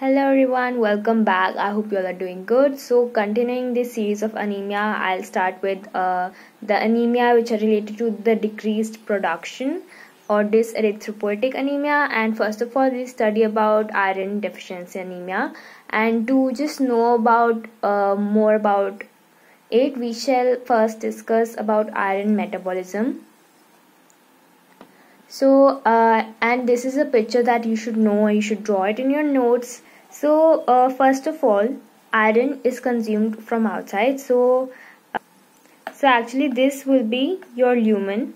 Hello everyone, welcome back. I hope you all are doing good. So continuing this series of anemia, I'll start with the anemia which are related to the decreased production or this erythropoietic anemia. And first of all, we'll study about iron deficiency anemia. And to just know about more about it, we shall first discuss about iron metabolism. So and this is a picture that you should know, you should draw it in your notes. So first of all, iron is consumed from outside. So actually this will be your lumen,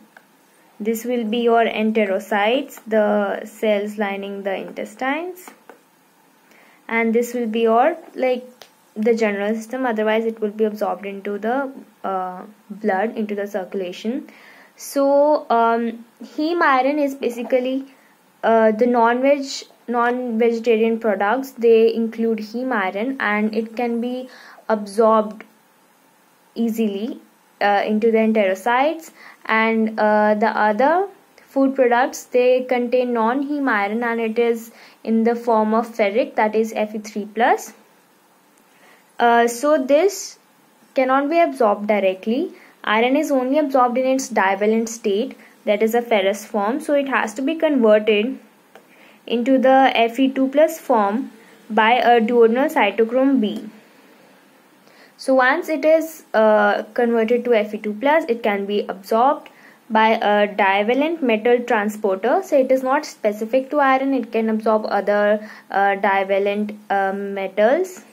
this will be your enterocytes, the cells lining the intestines, and this will be your the general system. Otherwise it will be absorbed into the blood, into the circulation. So heme iron is basically the non-vegetarian products. They include heme iron, and it can be absorbed easily into the enterocytes. And the other food products, they contain non-heme iron, and it is in the form of ferric, that is Fe3+. So this cannot be absorbed directly. Iron is only absorbed in its divalent state, that is a ferrous form. So it has to be converted into the Fe2+ form by a duodenal cytochrome B. So once it is converted to Fe2+, it can be absorbed by a divalent metal transporter. So it is not specific to iron, it can absorb other divalent metals.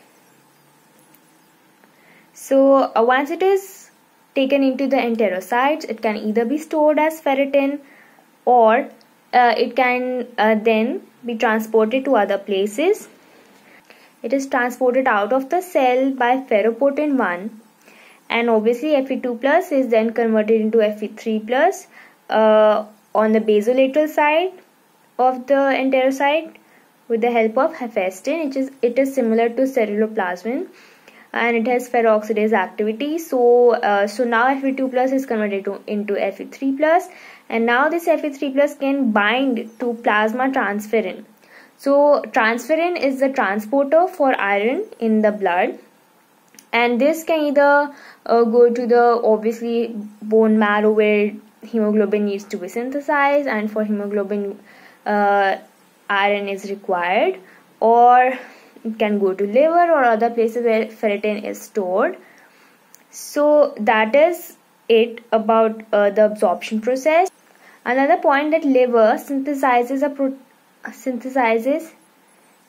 So once it is taken into the enterocytes, it can either be stored as ferritin, or it can then be transported to other places. It is transported out of the cell by ferroportin 1, and obviously Fe2+ is then converted into Fe3+ on the basolateral side of the enterocyte with the help of hephaestin. It is similar to ceruloplasmin, and it has ferroxidase activity. So now Fe2+ is converted into Fe3+, and now this Fe3+ can bind to plasma transferrin. So transferrin is the transporter for iron in the blood, and this can either go to the obviously bone marrow where hemoglobin needs to be synthesized, and for hemoglobin iron is required, or it can go to liver or other places where ferritin is stored. So that is it about the absorption process. Another point, that liver synthesizes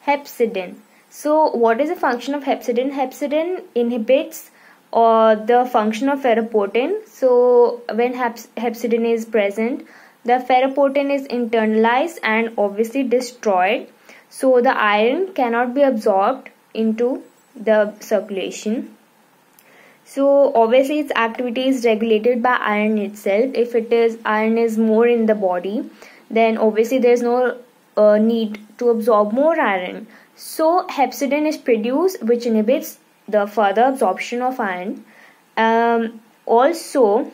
hepcidin. So what is the function of hepcidin? Hepcidin inhibits the function of ferroportin. So when hepcidin is present, the ferroportin is internalized and obviously destroyed. So the iron cannot be absorbed into the circulation. So obviously its activity is regulated by iron itself. If iron is more in the body, then obviously there is no need to absorb more iron. So hepcidin is produced, which inhibits the further absorption of iron. Also,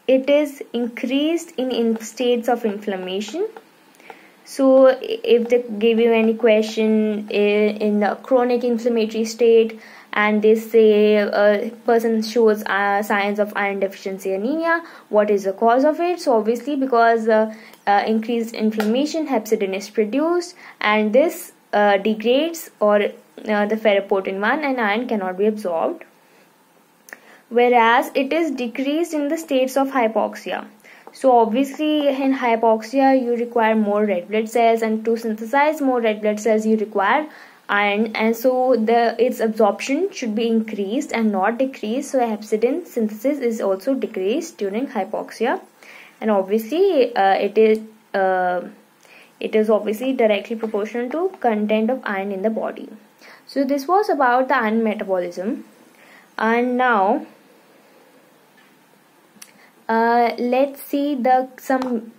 it is increased in states of inflammation. So if they give you any question in a chronic inflammatory state, and they say a person shows signs of iron deficiency anemia, what is the cause of it? So obviously because increased inflammation, hepcidin is produced, and this degrades the ferroportin 1, and iron cannot be absorbed. Whereas it is decreased in the states of hypoxia. So obviously in hypoxia you require more red blood cells, and to synthesize more red blood cells you require iron, and so its absorption should be increased and not decreased. So hepcidin synthesis is also decreased during hypoxia, and obviously it is obviously directly proportional to content of iron in the body. So this was about the iron metabolism, and now let's see some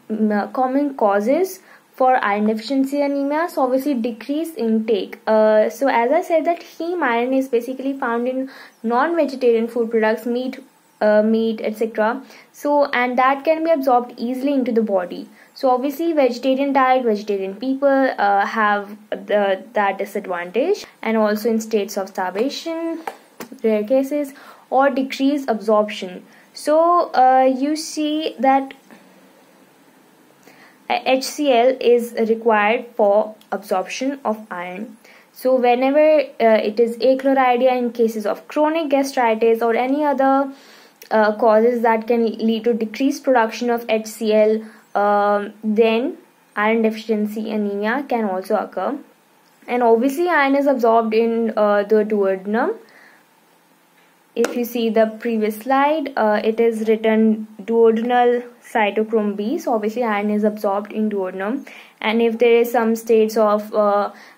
common causes for iron deficiency anemia. So obviously decreased intake. So as I said, that heme iron is basically found in non-vegetarian food products, meat, etc. So, and that can be absorbed easily into the body. So obviously vegetarian diet, vegetarian people have that disadvantage, and also in states of starvation, rare cases, or decreased absorption. So you see that HCl is required for absorption of iron. So whenever it is achlorhydria in cases of chronic gastritis or any other causes that can lead to decreased production of HCl, then iron deficiency anemia can also occur. And obviously iron is absorbed in the duodenum. If you see the previous slide, it is written duodenal cytochrome B. So obviously iron is absorbed in duodenum, and if there is some states of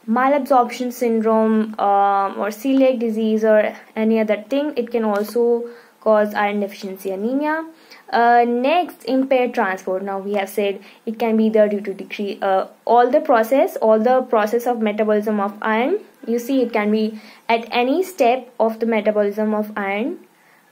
malabsorption syndrome or celiac disease or any other thing, it can also cause iron deficiency anemia. Next, impaired transport. Now we have said it can be either due to decrease all the process of metabolism of iron. You see, it can be at any step of the metabolism of iron.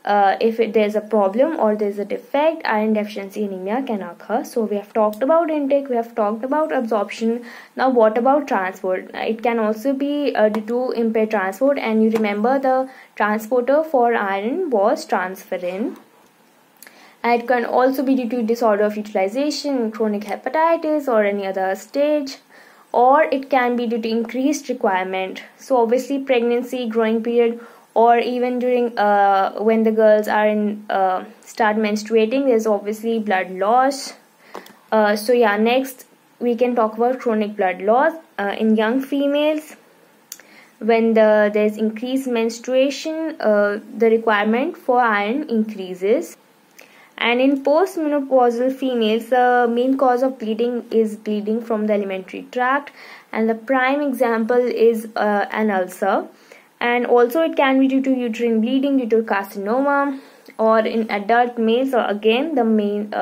If there's a problem or there's a defect, iron deficiency anemia can occur. So we have talked about intake, we have talked about absorption. Now what about transport? It can also be due to impaired transport, and you remember the transporter for iron was transferrin. And it can also be due to disorder of utilization, chronic hepatitis or any other stage, or it can be due to increased requirement. So obviously pregnancy, growing period, or even during when the girls are in start menstruating, there's obviously blood loss. So yeah, next we can talk about chronic blood loss in young females. When there's increased menstruation, the requirement for iron increases. And in postmenopausal females, the main cause of bleeding is bleeding from the alimentary tract, and the prime example is an ulcer. And also it can be due to uterine bleeding due to carcinoma, or in adult males, or again the main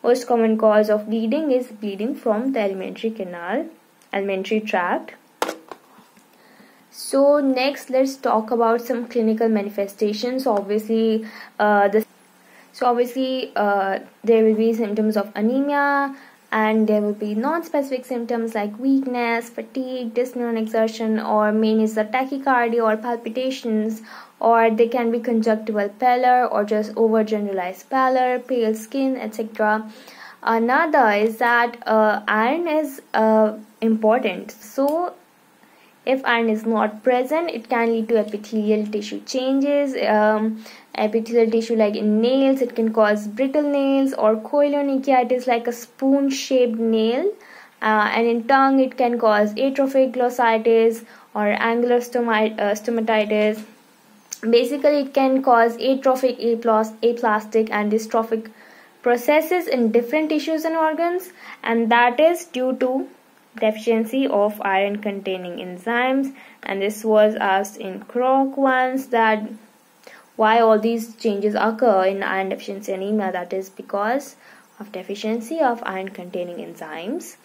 most common cause of bleeding is bleeding from the alimentary tract. So next, let's talk about some clinical manifestations. Obviously there will be symptoms of anemia, and there will be non-specific symptoms like weakness, fatigue, dyspnea on exertion, or main is the tachycardia or palpitations, or they can be conjunctival pallor or just overgeneralized pallor, pale skin, etc. Another is that iron is important. So if iron is not present, it can lead to epithelial tissue changes. Epithelial tissue like in nails, it can cause brittle nails, or coelonychitis like a spoon-shaped nail. And in tongue, it can cause atrophic glossitis or angular stomatitis. Basically, it can cause atrophic, aplastic, and dystrophic processes in different tissues and organs, and that is due to deficiency of iron containing enzymes. And this was asked in Croc once, that why all these changes occur in iron deficiency anemia. That is because of deficiency of iron containing enzymes.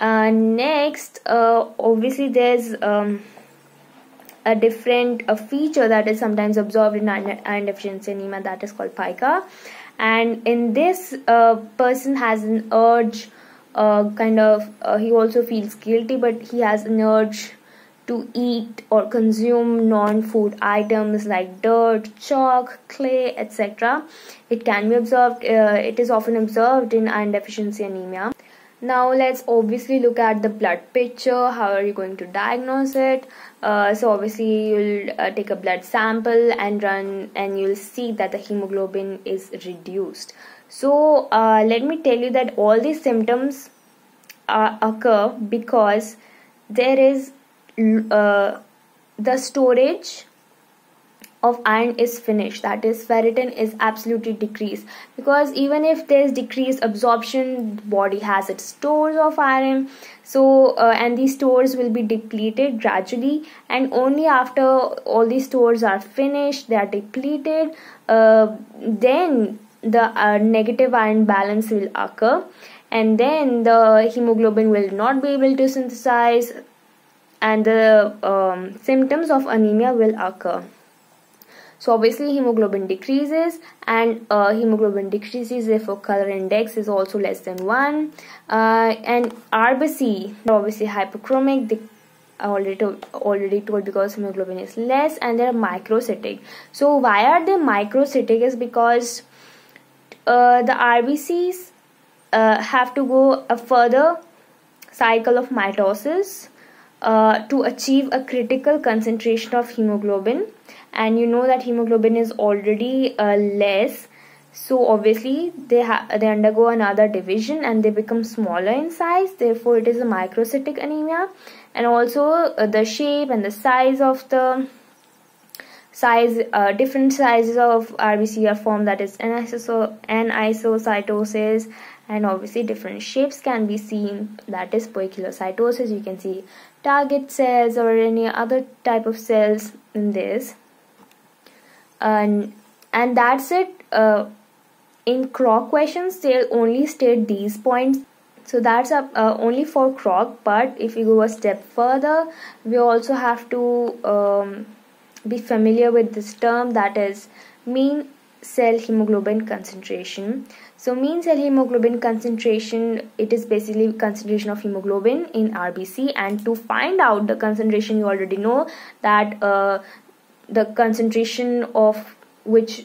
Next, obviously there's a different feature that is sometimes observed in iron deficiency anemia, that is called pica. And in this, person has an urge, he also feels guilty, but he has an urge to eat or consume non-food items like dirt, chalk, clay, etc. It can be observed, it is often observed in iron deficiency anemia. Now let's obviously look at the blood picture. How are you going to diagnose it? So obviously you'll take a blood sample and you'll see that the hemoglobin is reduced. So let me tell you that all these symptoms occur because there is the storage of iron is finished, that is ferritin is absolutely decreased, because even if there is decreased absorption, the body has its stores of iron. So and these stores will be depleted gradually, and only after all these stores are finished, they are depleted, then the negative iron balance will occur, and then the hemoglobin will not be able to synthesize, and the symptoms of anemia will occur. So obviously hemoglobin decreases, and hemoglobin decreases if a color index is also less than 1. And RBC obviously hypochromic, already told, because hemoglobin is less, and they are microcytic. So why are they microcytic is because the RBCs have to go a further cycle of mitosis to achieve a critical concentration of hemoglobin, and you know that hemoglobin is already less, so obviously they undergo another division and they become smaller in size, therefore it is a microcytic anemia. And also the shape and the size of the different sizes of RBC are formed, that is anisocytosis, and obviously different shapes can be seen, that is poikilocytosis. You can see target cells or any other type of cells in this, and that's it. In Croc questions they'll only state these points, so that's only for Croc. But if you go a step further, we also have to be familiar with this term, that is mean cell hemoglobin concentration. So mean cell hemoglobin concentration, it is basically concentration of hemoglobin in RBC, and to find out the concentration, you already know that the concentration of which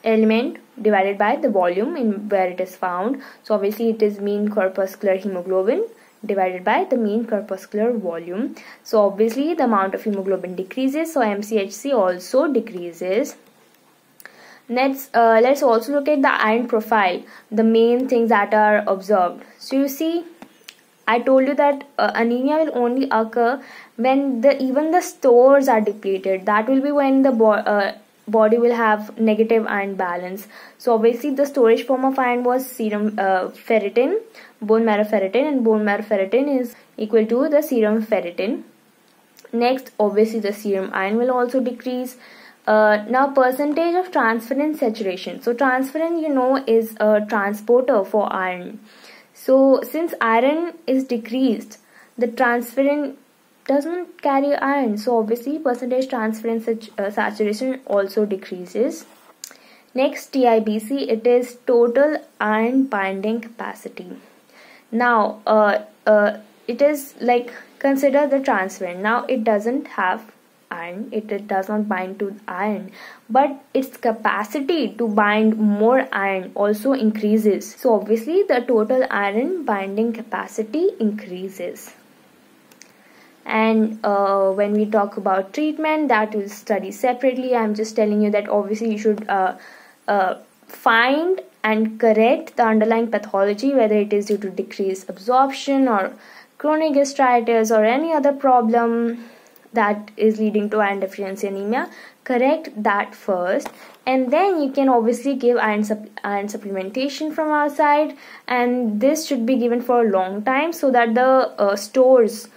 element divided by the volume in where it is found. So obviously it is mean corpuscular hemoglobin divided by the mean corpuscular volume. So obviously the amount of hemoglobin decreases, so MCHC also decreases. Let's also look at the iron profile, the main things that are observed. So you see, I told you that anemia will only occur when even the stores are depleted. That will be when the body will have negative iron balance. So obviously the storage form of iron was serum ferritin, bone marrow ferritin, and bone marrow ferritin is equal to the serum ferritin. Next, obviously the serum iron will also decrease. Now percentage of transferrin saturation. So transferrin, you know, is a transporter for iron. So since iron is decreased, the transferrin doesn't carry iron, so obviously percentage transferrin saturation also decreases. Next, TIBC, it is total iron binding capacity. Now it is like, consider the transferrin. Now it doesn't have iron, it does not bind to iron, but its capacity to bind more iron also increases. So obviously the total iron binding capacity increases. And when we talk about treatment, that will study separately. I'm just telling you that obviously you should find and correct the underlying pathology, whether it is due to decreased absorption or chronic gastritis or any other problem that is leading to iron deficiency anemia. Correct that first, and then you can obviously give iron supplementation from our side, and this should be given for a long time so that the storage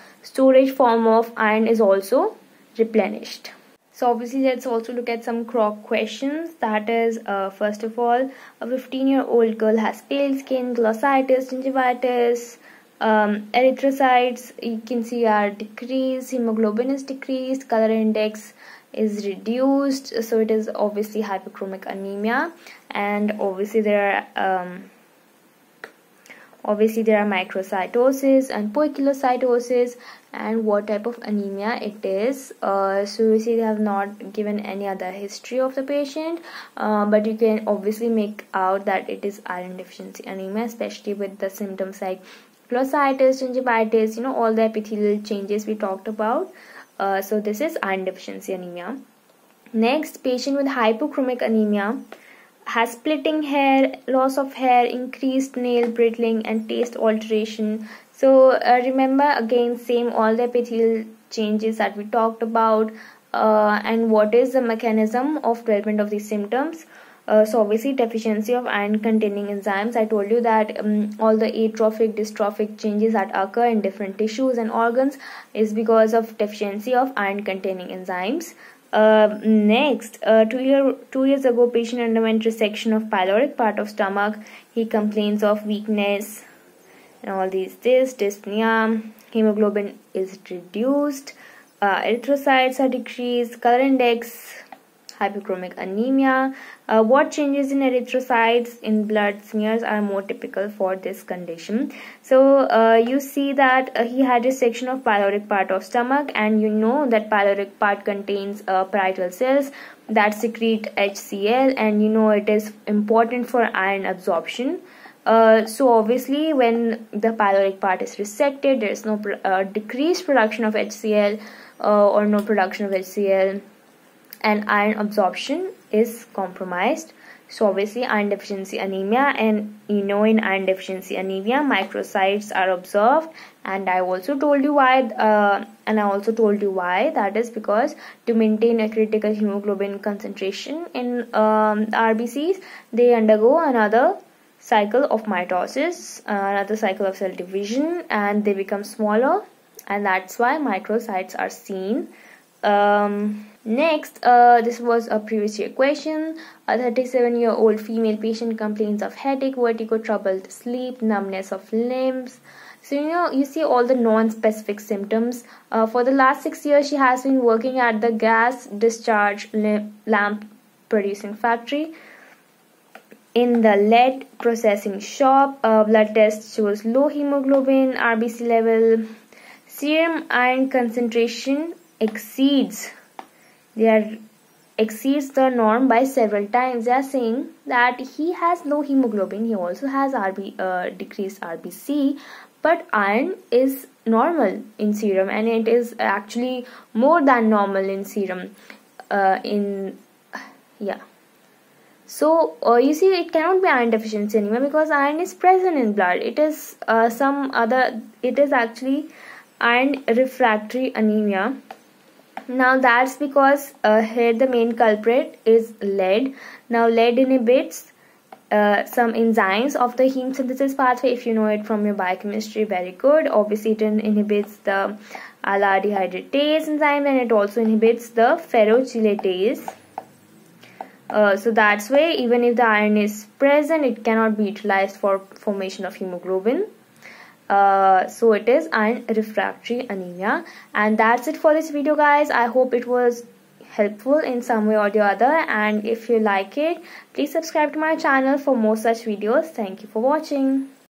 form of iron is also replenished. So obviously let's also look at some Croc questions. That is, first of all, a 15-year-old girl has pale skin, glossitis, gingivitis, erythrocytes you can see are decreased, hemoglobin is decreased, color index is reduced, so it is obviously hypochromic anemia. And obviously there are microcytosis and poikilocytosis, and what type of anemia it is. So you see they have not given any other history of the patient, but you can obviously make out that it is iron deficiency anemia, especially with the symptoms like glossitis, gingivitis, you know, all the epithelial changes we talked about. So this is iron deficiency anemia. Next, patient with hypochromic anemia has splitting hair, loss of hair, increased nail brittling, and taste alteration. So remember again, same all the epithelial changes that we talked about, and what is the mechanism of development of these symptoms. So obviously deficiency of iron containing enzymes. I told you that all the atrophic, dystrophic changes that occur in different tissues and organs is because of deficiency of iron containing enzymes. Next, 2 years ago, patient underwent resection of pyloric part of stomach. He complains of weakness and all these. Dyspnea, hemoglobin is reduced, erythrocytes are decreased, color index hypochromic anemia. What changes in erythrocytes in blood smears are more typical for this condition? So you see that he had a section of pyloric part of stomach, and you know that pyloric part contains parietal cells that secrete HCl, and you know it is important for iron absorption. So obviously when the pyloric part is resected, there is no decreased production of HCl or no production of HCl, and iron absorption is compromised. So obviously iron deficiency anemia, and you know in iron deficiency anemia microcytes are observed, and I also told you why, that is because to maintain a critical hemoglobin concentration in RBCs, they undergo another cycle of mitosis, another cycle of cell division, and they become smaller, and that's why microcytes are seen. Next, this was a previous year question. A 37-year-old female patient complains of headache, vertigo, troubled sleep, numbness of limbs. So you see all the non-specific symptoms. For the last 6 years, she has been working at the gas discharge lamp producing factory. In the lead processing shop, blood test shows low hemoglobin, RBC level, serum iron concentration exceeds the norm by several times. They are saying that he has low hemoglobin, he also has decreased RBC, but iron is normal in serum, and it is actually more than normal in serum. So you see, it cannot be iron deficiency anemia because iron is present in blood. It is actually iron refractory anemia. Now that's because here the main culprit is lead. Now lead inhibits some enzymes of the heme synthesis pathway. If you know it from your biochemistry, very good. Obviously it inhibits the aldehyde enzyme, and it also inhibits the ferrochelatase. So that's why even if the iron is present, it cannot be utilized for formation of hemoglobin. So it is iron refractory anemia. And that's it for this video, guys. I hope it was helpful in some way or the other, and if you like it, please subscribe to my channel for more such videos. Thank you for watching.